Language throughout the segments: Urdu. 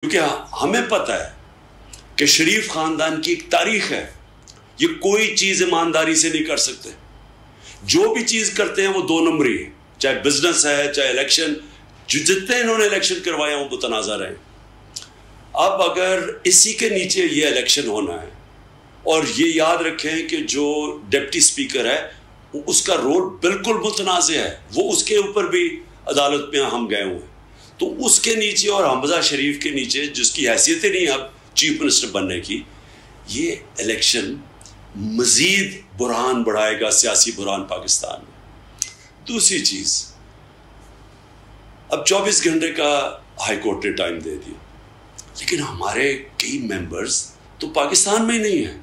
کیونکہ ہمیں پتہ ہے کہ شریف خاندان کی ایک تاریخ ہے، یہ کوئی چیز ایمانداری سے نہیں کر سکتے، جو بھی چیز کرتے ہیں وہ دو نمبری ہے، چاہے بزنس ہے چاہے الیکشن، جتنے انہوں نے الیکشن کروایا وہ متنازع رہے۔ اب اگر اسی کے نیچے یہ الیکشن ہونا ہے، اور یہ یاد رکھیں کہ جو ڈپٹی سپیکر ہے اس کا رول بالکل متنازع ہے، وہ اس کے اوپر بھی عدالت میں ہم گئے ہوئے ہیں، تو اس کے نیچے اور حمزہ شریف کے نیچے جس کی حیثیت نہیں اب چیف منسٹر بننے کی، یہ الیکشن مزید بحران بڑھائے گا، سیاسی بحران پاکستان میں۔ دوسری چیز، اب 24 گھنٹے کا ہائی کورٹ نے ٹائم دے دیا، لیکن ہمارے کئی ممبرز تو پاکستان میں ہی نہیں ہیں،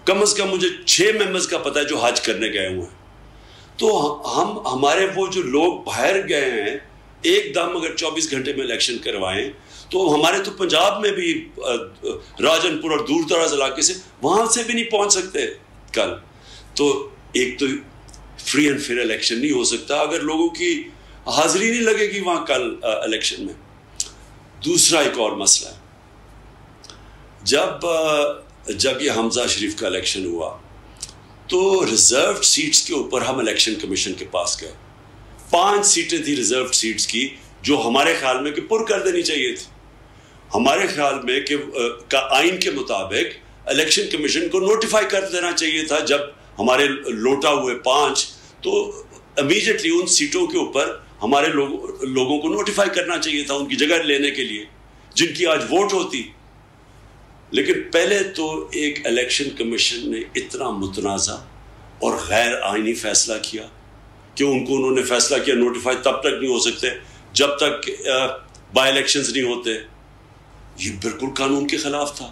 کم از کم مجھے 6 ممبرز کا پتہ ہے جو حج کرنے گئے ہوئے ہیں، تو ہمارے وہ جو لوگ باہر گئے ہیں ایک دم اگر 24 گھنٹے میں الیکشن کروائیں تو ہمارے تو پنجاب میں بھی راجن پور اور دور دراز علاقے سے وہاں سے بھی نہیں پہنچ سکتے کل، تو ایک تو فری اینڈ فیئر الیکشن نہیں ہو سکتا اگر لوگوں کی حاضری نہیں لگے گی وہاں کل الیکشن میں۔ دوسرا ایک اور مسئلہ ہے، جب یہ حمزہ شریف کا الیکشن ہوا تو ریزروڈ سیٹس کے اوپر ہم الیکشن کمیشن کے پاس گئے، 5 سیٹیں تھی ریزروڈ سیٹس کی جو ہمارے خیال میں کہ پر کر دینی چاہیے تھی، ہمارے خیال میں کہ آئین کے مطابق الیکشن کمیشن کو نوٹیفائی کر دینا چاہیے تھا جب ہمارے لوٹا ہوئے 5، تو امیجیٹلی ان سیٹوں کے اوپر ہمارے لوگوں کو نوٹیفائی کرنا چاہیے تھا ان کی جگہ لینے کے لیے جن کی آج ووٹ ہوتی۔ لیکن پہلے تو ایک الیکشن کمیشن نے اتنا متنازع اور غیر آئینی فیصلہ کیا کہ انہوں نے فیصلہ کیا نوٹیفائی تب تک نہیں ہو سکتے جب تک بائی الیکشنز نہیں ہوتے، یہ بالکل قانون کے خلاف تھا۔